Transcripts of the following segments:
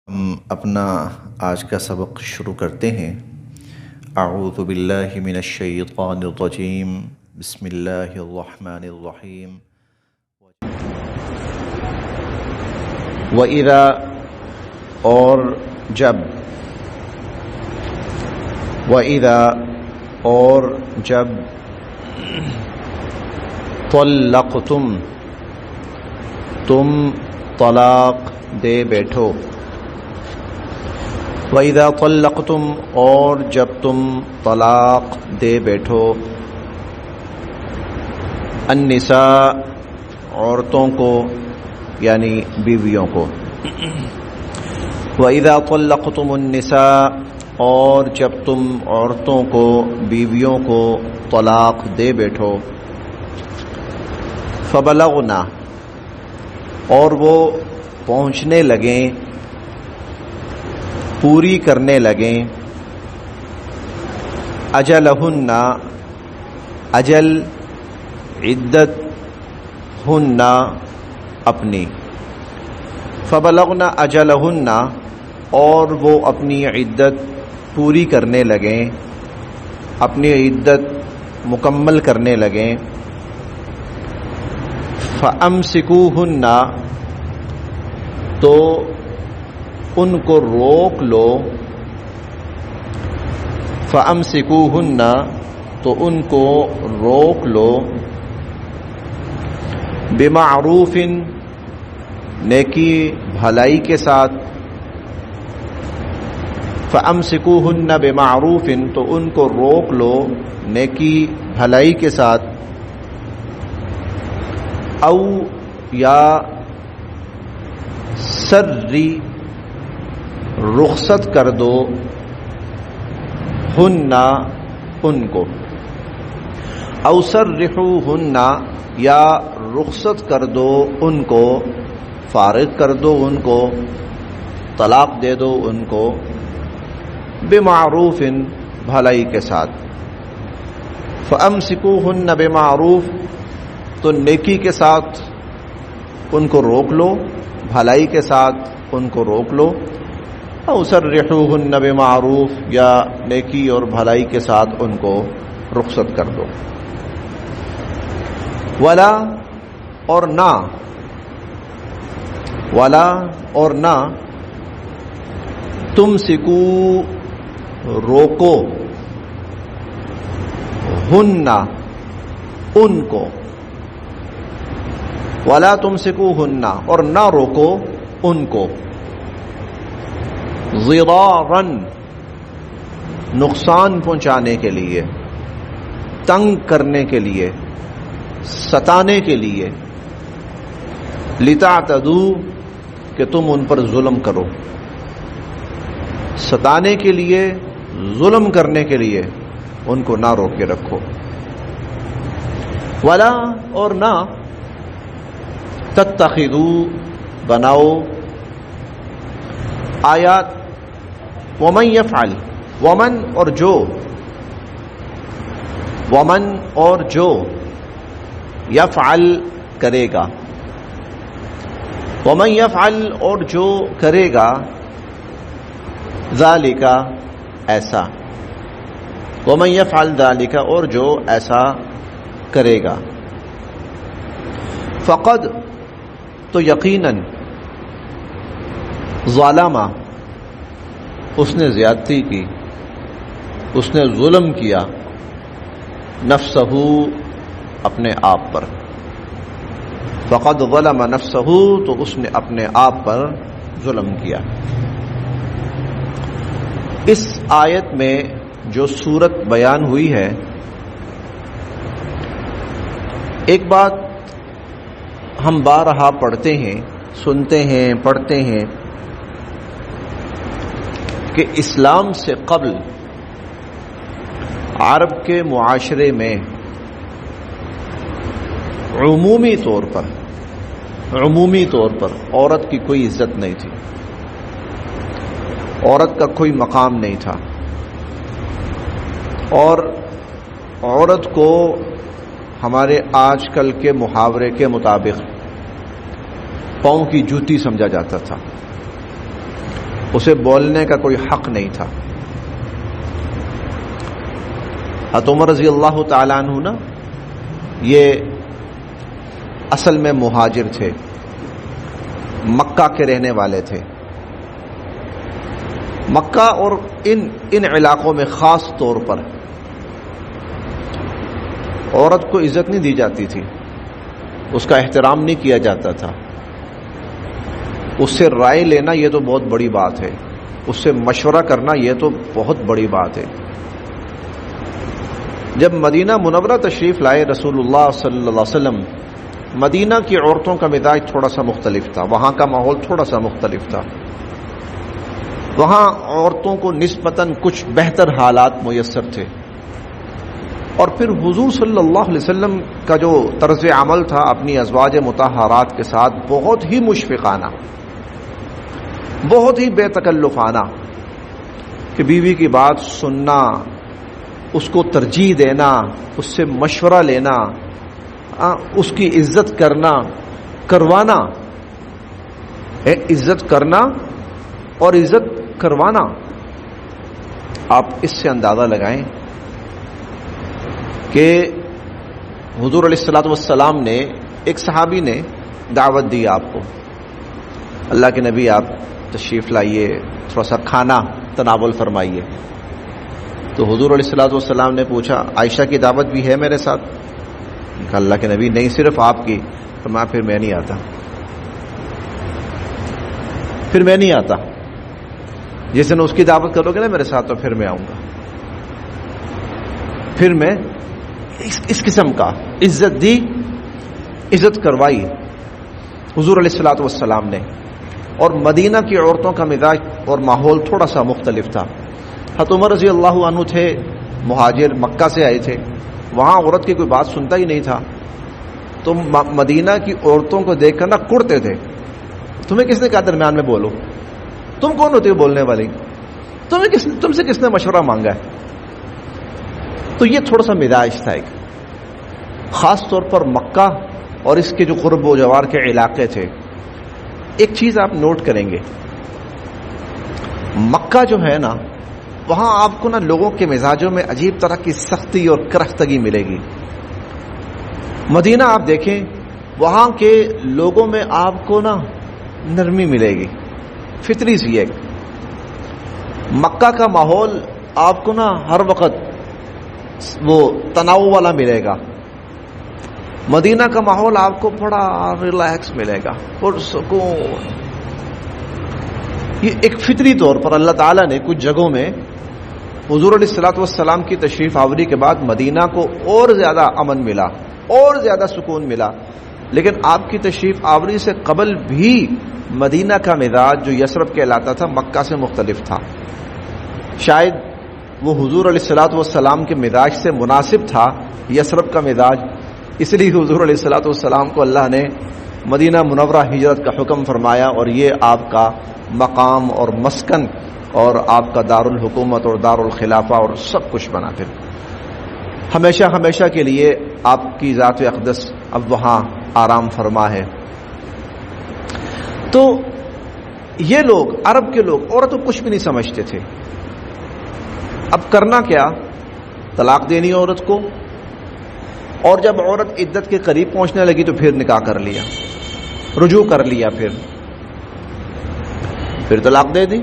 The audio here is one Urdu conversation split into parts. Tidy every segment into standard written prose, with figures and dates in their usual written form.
ہم اپنا آج کا سبق شروع کرتے ہیں۔ اعوذ باللہ من الشیطان الرجیم، بسم اللہ الرحمن الرحیم۔ وَإِذَا اور جب، وَإِذَا اور جب، طَلَّقْتُمْ تم طلاق دے بیٹھو، وَإِذَا طَلَّقْتُمْ اور جب تم طلاق دے بیٹھو، النساء عورتوں کو یعنی بیویوں کو، وَإِذَا طَلَّقْتُمُ النِّسَاء اور جب تم عورتوں کو بیویوں کو طلاق دے بیٹھو، فَبَلَغْنَا اور وہ پہنچنے لگیں، پوری کرنے لگیں، اجلہن اجل عدت ہن اپنی، فبلغنا اجلہن اور وہ اپنی عدت پوری کرنے لگیں، اپنی عدت مکمل کرنے لگیں، فامسکوہن تو ان کو روک لو، فامسکوہن تو ان کو روک لو، بمعروف نیکی بھلائی کے ساتھ، فامسکوہن بمعروف تو ان کو روک لو نیکی بھلائی کے ساتھ، او یا سری رخصت کر دو، ہن ان کو، او سرحوہن یا رخصت کر دو ان کو، فارغ کر دو ان کو، طلاق دے دو ان کو، بمعروف بھلائی کے ساتھ، فامسکوہن بمعروف تو نیکی کے ساتھ ان کو روک لو، بھلائی کے ساتھ ان کو روک لو، او سرحوہن بمعروف یا نیکی اور بھلائی کے ساتھ ان کو رخصت کر دو، ولا اور نہ، ولا اور نہ، تمسکو روکو، ہن ان کو، ولا تمسکوہن اور نہ روکو ان کو، ضرارا نقصان پہنچانے کے لیے، تنگ کرنے کے لیے، ستانے کے لیے، لتعتدوا کہ تم ان پر ظلم کرو، ستانے کے لیے، ظلم کرنے کے لیے ان کو نہ روک کے رکھو، ولا اور نہ، تتخذوا بناؤ، آیات، ومن یفعل ومن اور جو، ومن اور جو، یفعل کرے گا، ومن یفعل اور جو کرے گا، ذالک ایسا، ومن یفعل ذالک اور جو ایسا کرے گا، فقد تو یقیناً، ظالم اس نے زیادتی کی، اس نے ظلم کیا، نفسہ اپنے آپ پر، فقد ظلم نفسہ تو اس نے اپنے آپ پر ظلم کیا۔ اس آیت میں جو صورت بیان ہوئی ہے، ایک بات ہم بارہا پڑھتے ہیں، سنتے ہیں، پڑھتے ہیں کہ اسلام سے قبل عرب کے معاشرے میں عمومی طور پر عورت کی کوئی عزت نہیں تھی، عورت کا کوئی مقام نہیں تھا، اور عورت کو ہمارے آج کل کے محاورے کے مطابق پاؤں کی جوتی سمجھا جاتا تھا، اسے بولنے کا کوئی حق نہیں تھا. حضرت عمر رضی اللہ تعالیٰ عنہ نا یہ اصل میں مہاجر تھے، مکہ کے رہنے والے تھے. مکہ اور ان علاقوں میں خاص طور پر عورت کو عزت نہیں دی جاتی تھی، اس کا احترام نہیں کیا جاتا تھا. اس سے رائے لینا یہ تو بہت بڑی بات ہے، اس سے مشورہ کرنا یہ تو بہت بڑی بات ہے. جب مدینہ منورہ تشریف لائے رسول اللہ صلی اللہ علیہ وسلم، مدینہ کی عورتوں کا مزاج تھوڑا سا مختلف تھا، وہاں کا ماحول تھوڑا سا مختلف تھا. وہاں عورتوں کو نسبتاً کچھ بہتر حالات میسر تھے. اور پھر حضور صلی اللہ علیہ وسلم کا جو طرز عمل تھا اپنی ازواج مطہرات کے ساتھ بہت ہی مشفقانہ، بہت ہی بے تکلفانہ، کہ بیوی کی بات سننا، اس کو ترجیح دینا، اس سے مشورہ لینا، اس کی عزت کرنا، کروانا، عزت کرنا اور عزت کروانا. آپ اس سے اندازہ لگائیں کہ حضور علیہ الصلوۃ والسلام نے، ایک صحابی نے دعوت دی آپ کو، اللہ کے نبی آپ تشریف لائیے، تھوڑا سا کھانا تناول فرمائیے. تو حضور علیہ الصلوۃ والسلام نے پوچھا عائشہ کی دعوت بھی ہے میرے ساتھ؟ کہا اللہ کے نبی نہیں، صرف آپ کی. فرمایا پھر میں نہیں آتا، پھر میں نہیں آتا. جس دن اس کی دعوت کرو گے نا میرے ساتھ تو پھر میں آؤں گا. پھر میں اس قسم کا عزت دی، عزت کروائی حضور علیہ الصلوۃ والسلام نے. اور مدینہ کی عورتوں کا مزاج اور ماحول تھوڑا سا مختلف تھا. حضرت عمر رضی اللہ عنہ تھے، مہاجر، مکہ سے آئے تھے، وہاں عورت کی کوئی بات سنتا ہی نہیں تھا. تو مدینہ کی عورتوں کو دیکھ کر نہ کڑتے تھے. تمہیں کس نے کہا درمیان میں بولو؟ تم کون ہوتی ہو بولنے والی؟ تم سے کس نے مشورہ مانگا ہے؟ تو یہ تھوڑا سا مزاج تھا ایک، خاص طور پر مکہ اور اس کے جو قرب و جوار کے علاقے تھے. ایک چیز آپ نوٹ کریں گے، مکہ جو ہے نا، وہاں آپ کو نا لوگوں کے مزاجوں میں عجیب طرح کی سختی اور کرختگی ملے گی. مدینہ آپ دیکھیں، وہاں کے لوگوں میں آپ کو نا نرمی ملے گی، فطری سی ایک. مکہ کا ماحول آپ کو نا ہر وقت وہ تناؤ والا ملے گا. مدینہ کا ماحول آپ کو بڑا ریلیکس ملے گا، پرسکون. یہ ایک فطری طور پر اللہ تعالیٰ نے کچھ جگہوں میں حضور علیہ الصلوۃ والسلام کی تشریف آوری کے بعد مدینہ کو اور زیادہ امن ملا، اور زیادہ سکون ملا. لیکن آپ کی تشریف آوری سے قبل بھی مدینہ کا مزاج جو یثرب کہلاتا تھا مکہ سے مختلف تھا. شاید وہ حضور علیہ الصلوۃ والسلام کے مزاج سے مناسب تھا یثرب کا مزاج، اس لیے حضور علیہ الصلوۃ والسلام کو اللہ نے مدینہ منورہ ہجرت کا حکم فرمایا، اور یہ آپ کا مقام اور مسکن اور آپ کا دار الحکومت اور دار الخلافہ اور سب کچھ بنا. پھر ہمیشہ ہمیشہ کے لیے آپ کی ذات اقدس اب وہاں آرام فرما ہے. تو یہ لوگ، عرب کے لوگ، عورت کو کچھ بھی نہیں سمجھتے تھے. اب کرنا کیا؟ طلاق دینی عورت کو، اور جب عورت عدت کے قریب پہنچنے لگی تو پھر نکاح کر لیا، رجوع کر لیا، پھر طلاق دے دی،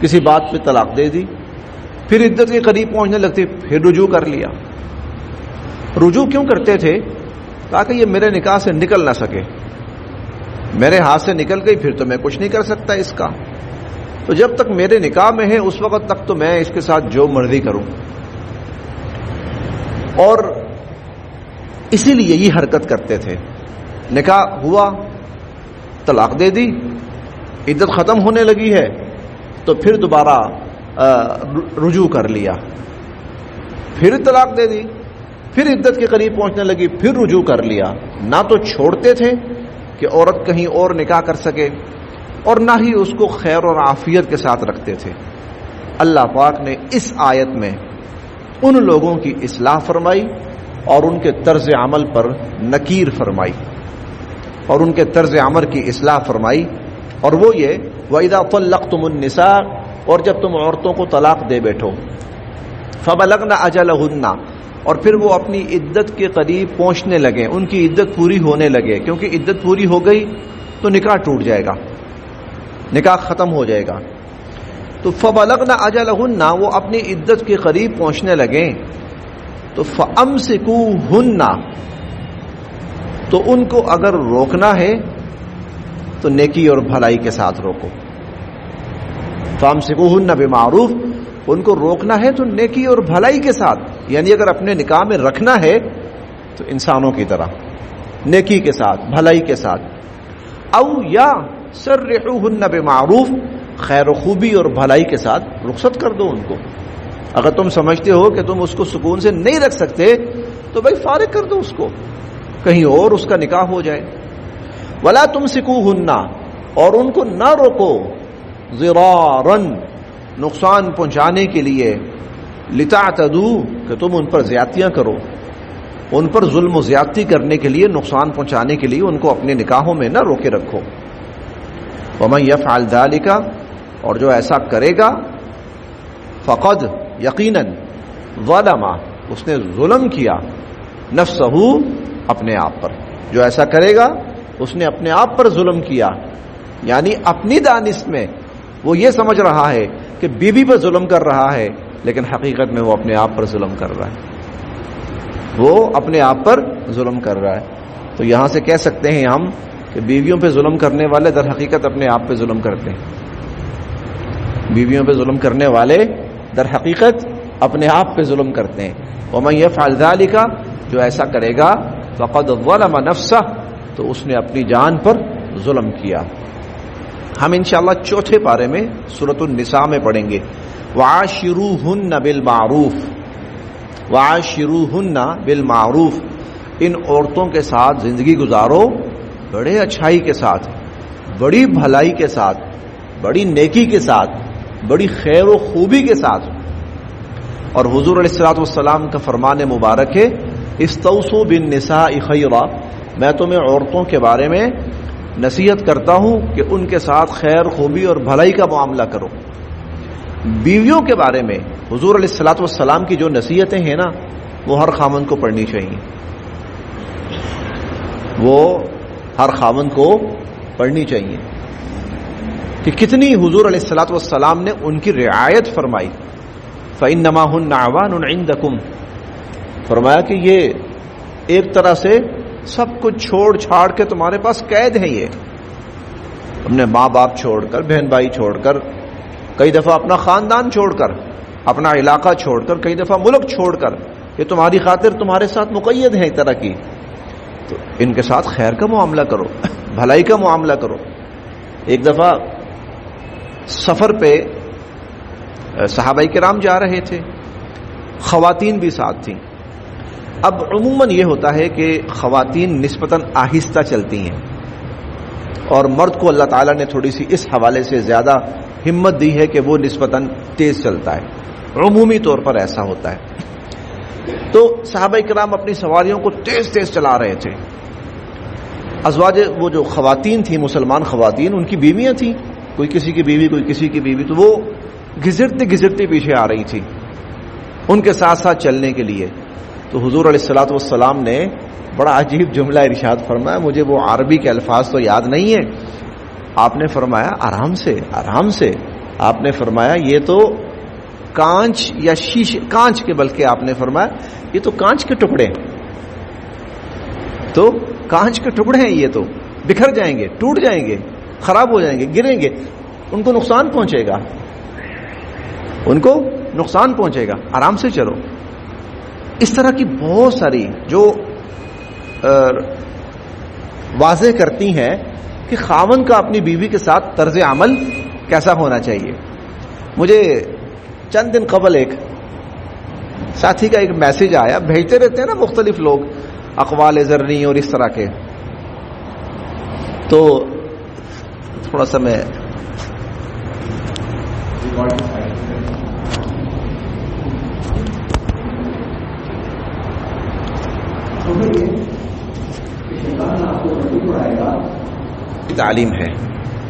کسی بات پہ طلاق دے دی. پھر عدت کے قریب پہنچنے لگتی پھر رجوع کر لیا. رجوع کیوں کرتے تھے؟ تاکہ یہ میرے نکاح سے نکل نہ سکے. میرے ہاتھ سے نکل گئی پھر تو میں کچھ نہیں کر سکتا اس کا. تو جب تک میرے نکاح میں ہے اس وقت تک تو میں اس کے ساتھ جو مرضی کروں. اور اسی لیے یہ حرکت کرتے تھے. نکاح ہوا، طلاق دے دی، عدت ختم ہونے لگی ہے تو پھر دوبارہ رجوع کر لیا، پھر طلاق دے دی، پھر عدت کے قریب پہنچنے لگی پھر رجوع کر لیا. نہ تو چھوڑتے تھے کہ عورت کہیں اور نکاح کر سکے، اور نہ ہی اس کو خیر اور عافیت کے ساتھ رکھتے تھے. اللہ پاک نے اس آیت میں ان لوگوں کی اصلاح فرمائی اور ان کے طرز عمل پر نکیر فرمائی، اور ان کے طرز عمل کی اصلاح فرمائی. اور وہ یہ وَإِذَا طَلَّقْتُمُ النِّسَاءَ، اور جب تم عورتوں کو طلاق دے بیٹھو، فَبَلَغْنَ أَجَلَهُنَّ، اور پھر وہ اپنی عدت کے قریب پہنچنے لگے، ان کی عدت پوری ہونے لگے، کیونکہ عدت پوری ہو گئی تو نکاح ٹوٹ جائے گا، نکاح ختم ہو جائے گا. تو فَبَلَغْنَ أَجَلَهُنَّ، وہ اپنی عدت کے قریب پہنچنے لگیں تو فَأَمْسِكُوهُنَّ، تو ان کو اگر روکنا ہے تو نیکی اور بھلائی کے ساتھ روکو. فَأَمْسِكُوهُنَّ بِمَعْرُوف، ان کو روکنا ہے تو نیکی اور بھلائی کے ساتھ، یعنی اگر اپنے نکاح میں رکھنا ہے تو انسانوں کی طرح نیکی کے ساتھ، بھلائی کے ساتھ. او یا سرحوهن بمعروف، خیر و خوبی اور بھلائی کے ساتھ رخصت کر دو ان کو. اگر تم سمجھتے ہو کہ تم اس کو سکون سے نہیں رکھ سکتے تو بھائی فارغ کر دو اس کو، کہیں اور اس کا نکاح ہو جائے. ولا تمسکوهن، اور ان کو نہ روکو ضرارا، نقصان پہنچانے کے لیے، لتعتدوا، کہ تم ان پر زیادتیاں کرو، ان پر ظلم و زیادتی کرنے کے لیے، نقصان پہنچانے کے لیے ان کو اپنے نکاحوں میں نہ روکے رکھو. ومن یفعل ذلک، اور جو ایسا کرے گا، فقد، یقیناً، ظلم، اس نے ظلم کیا، نفسہ، اپنے آپ پر. جو ایسا کرے گا اس نے اپنے آپ پر ظلم کیا، یعنی اپنی دانش میں وہ یہ سمجھ رہا ہے کہ بیوی پر ظلم کر رہا ہے، لیکن حقیقت میں وہ اپنے آپ پر ظلم کر رہا ہے، وہ اپنے آپ پر ظلم کر رہا ہے. تو یہاں سے کہہ سکتے ہیں ہم کہ بیویوں پہ ظلم کرنے والے در حقیقت اپنے آپ پہ ظلم کرتے ہیں. بیویوں پہ ظلم کرنے والے در حقیقت اپنے آپ پہ ظلم کرتے ہیں. ومن یفعل ذلک، جو ایسا کرے گا، فقد ظلم نفسہ، تو اس نے اپنی جان پر ظلم کیا. ہم انشاءاللہ چوتھے پارے میں سورۃ النساء میں پڑھیں گے. وعاشروہن بالمعروف، وعاشروہن بالمعروف، ان عورتوں کے ساتھ زندگی گزارو بڑے اچھائی کے ساتھ، بڑی بھلائی کے ساتھ، بڑی نیکی کے ساتھ، بڑی خیر و خوبی کے ساتھ. اور حضور علیہ الصلوۃ والسلام کا فرمان مبارک ہے، استوصوا بالنساء خیرا، میں تمہیں عورتوں کے بارے میں نصیحت کرتا ہوں کہ ان کے ساتھ خیر خوبی اور بھلائی کا معاملہ کرو. بیویوں کے بارے میں حضور علیہ الصلوۃ والسلام کی جو نصیحتیں ہیں نا، وہ ہر خاوند کو پڑھنی چاہیے، وہ ہر خاوند کو پڑھنی چاہیے کہ کتنی حضور علیہ الصلوۃ والسلام نے ان کی رعایت فرمائی. فإنما هن عوان عندكم، فرمایا کہ یہ ایک طرح سے سب کچھ چھوڑ چھاڑ کے تمہارے پاس قید ہے. یہ اپنے ماں باپ چھوڑ کر، بہن بھائی چھوڑ کر، کئی دفعہ اپنا خاندان چھوڑ کر، اپنا علاقہ چھوڑ کر، کئی دفعہ ملک چھوڑ کر، یہ تمہاری خاطر تمہارے ساتھ مقید ہے ایک طرح کی. تو ان کے ساتھ خیر کا معاملہ کرو، بھلائی کا معاملہ کرو. ایک دفعہ سفر پہ صحابہ کرام جا رہے تھے، خواتین بھی ساتھ تھیں. اب عموماً یہ ہوتا ہے کہ خواتین نسبتاً آہستہ چلتی ہیں، اور مرد کو اللہ تعالیٰ نے تھوڑی سی اس حوالے سے زیادہ ہمت دی ہے کہ وہ نسبتاً تیز چلتا ہے. عمومی طور پر ایسا ہوتا ہے. تو صحابہ کرام اپنی سواریوں کو تیز تیز چلا رہے تھے. ازواج، وہ جو خواتین تھیں، مسلمان خواتین، ان کی بیویاں تھیں، کوئی کسی کی بیوی، کوئی کسی کی بیوی، تو وہ گھسرتے گھسرتے پیچھے آ رہی تھی ان کے ساتھ ساتھ چلنے کے لیے. تو حضور علیہ الصلوۃ والسلام نے بڑا عجیب جملہ ارشاد فرمایا، مجھے وہ عربی کے الفاظ تو یاد نہیں ہے. آپ نے فرمایا آرام سے، آرام سے. آپ نے فرمایا یہ تو کانچ یا شیشے، کانچ کے، بلکہ آپ نے فرمایا یہ تو کانچ کے ٹکڑے، تو کانچ کے ٹکڑے ہیں، یہ تو بکھر جائیں گے، ٹوٹ جائیں گے، خراب ہو جائیں گے، گریں گے، ان کو نقصان پہنچے گا، ان کو نقصان پہنچے گا، آرام سے چلو. اس طرح کی بہت ساری جو واضح کرتی ہیں کہ خاوند کا اپنی بیوی کے ساتھ طرز عمل کیسا ہونا چاہیے. مجھے چند دن قبل ایک ساتھی کا ایک میسج آیا، بھیجتے رہتے ہیں نا مختلف لوگ اقوال زرنی اور اس طرح کے، تو تھوڑا سا میں تعلیم ہے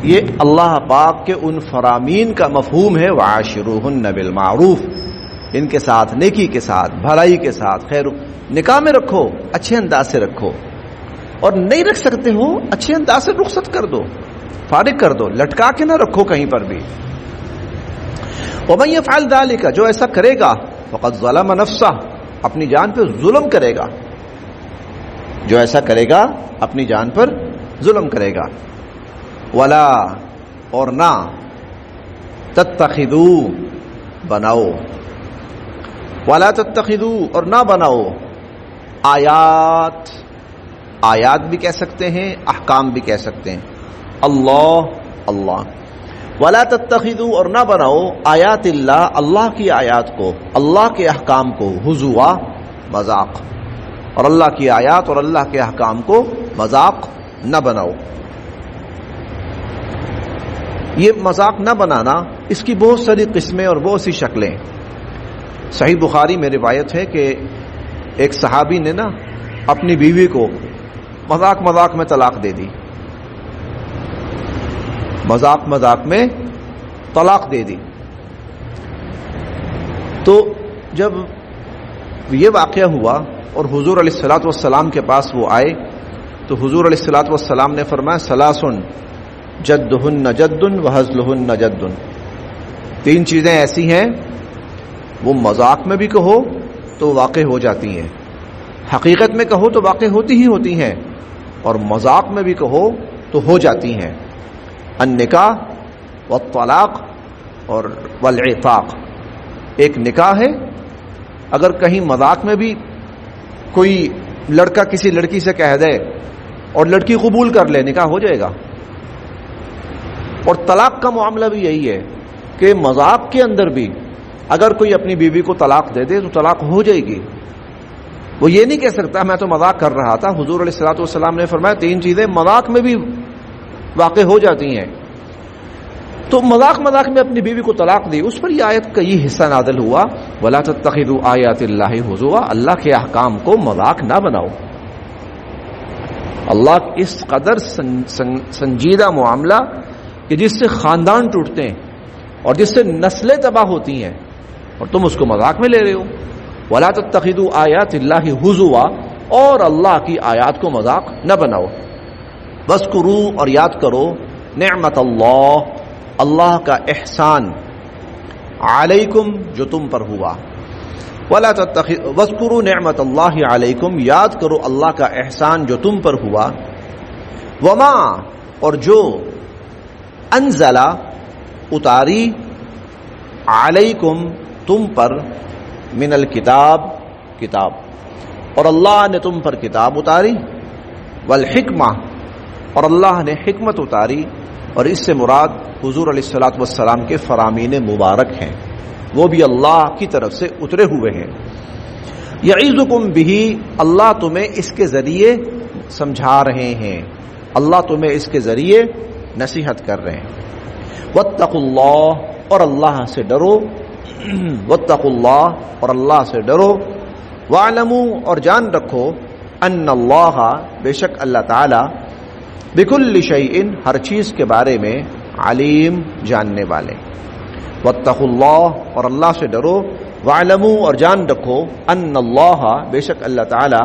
یہ اللہ پاک کے ان فرامین کا مفہوم ہے، وعاشروہن بالمعروف، ان کے ساتھ نیکی کے ساتھ، بھلائی کے ساتھ، خیر نکاح میں رکھو، اچھے انداز سے رکھو، اور نہیں رکھ سکتے ہو اچھے انداز سے رخصت کر دو، فارغ کر دو، لٹکا کے نہ رکھو کہیں پر بھی۔ ومن یفعل ذلک، جو ایسا کرے گا، فقد ظلم نفسہ، اپنی جان پہ ظلم کرے گا، جو ایسا کرے گا اپنی جان پر ظلم کرے گا۔ ولا، اور نہ، تتخذوا، بناؤ، ولا تتخذوا، اور نہ بناؤ، آیات، آیات بھی کہہ سکتے ہیں، احکام بھی کہہ سکتے ہیں، اللہ، ولا تتخذوا، اور نہ بناؤ، آیات اللہ، اللہ کی آیات کو، اللہ کے احکام کو، ہزوا، مذاق، اور اللہ کی آیات اور اللہ کے احکام کو مذاق نہ بناؤ۔ یہ مذاق نہ بنانا، اس کی بہت ساری قسمیں اور بہت سی شکلیں۔ صحیح بخاری میں روایت ہے کہ ایک صحابی نے نا اپنی بیوی کو مذاق میں طلاق دے دی، مذاق میں طلاق دے دی۔ تو جب یہ واقعہ ہوا اور حضور علیہ الصلوۃ والسلام کے پاس وہ آئے تو حضور علیہ الصلوۃ والسلام نے فرمایا ثلاث جدہن جد وہزلہن جد، تین چیزیں ایسی ہیں وہ مذاق میں بھی کہو تو واقع ہو جاتی ہیں، حقیقت میں کہو تو واقع ہوتی ہیں، اور مذاق میں بھی کہو تو ہو جاتی ہیں۔ النکاح والطلاق اور والعتاق۔ ایک نکاح ہے، اگر کہیں مذاق میں بھی کوئی لڑکا کسی لڑکی سے کہہ دے اور لڑکی قبول کر لے، نکاح ہو جائے گا۔ اور طلاق کا معاملہ بھی یہی ہے کہ مذاق کے اندر بھی اگر کوئی اپنی بیوی کو طلاق دے دے تو طلاق ہو جائے گی۔ وہ یہ نہیں کہہ سکتا میں تو مذاق کر رہا تھا، حضور علیہ الصلوۃ والسلام نے فرمایا تین چیزیں مذاق میں بھی واقع ہو جاتی ہیں۔ تو مذاق میں اپنی بیوی کو طلاق دی، اس پر یہ آیت کا یہ حصہ نازل ہوا، وَلَا تَتَّخِذُوا آیَاتِ اللَّهِ هُزُوًا، اللہ کے احکام کو مذاق نہ بناؤ۔ اللہ اس قدر سنجیدہ معاملہ کہ جس سے خاندان ٹوٹتے ہیں اور جس سے نسلیں تباہ ہوتی ہیں، اور تم اس کو مذاق میں لے رہے ہو۔ وَلَا تَتَّخِذُوا آیَاتِ اللَّهِ هُزُوًا، اور اللہ کی آیات کو مذاق نہ بناؤ۔ وَاذْكُرُوا، اور یاد کرو، نعمت اللہ کا احسان، علیکم، جو تم پر ہوا۔ وَاذْكُرُوا نعمت اللہ علیکم، یاد کرو اللہ کا احسان جو تم پر ہوا۔ وما، اور جو، انزل، اتاری، علیکم، تم پر، من الکتاب، کتاب، اور اللہ نے تم پر کتاب اتاری، والحکمہ، اور اللہ نے حکمت اتاری، اور اس سے مراد حضور علیہ الصلوۃ والسلام کے فرامین مبارک ہیں، وہ بھی اللہ کی طرف سے اترے ہوئے ہیں۔ یعظکم بہ، اللہ تمہیں اس کے ذریعے سمجھا رہے ہیں، اللہ تمہیں اس کے ذریعے نصیحت کر رہے ہیں۔ واتقوا اللہ، اور اللہ سے ڈرو، واتقوا اللہ، اور اللہ سے ڈرو، واعلموا، اور جان رکھو، ان اللہ، بے شک اللہ تعالی، بکل شیء، ہر چیز کے بارے میں، علیم، جاننے والے۔ واتقوا اللہ، اور اللہ سے ڈرو، واعلموا، اور جان رکھو، ان اللہ، بے شک اللہ تعالی،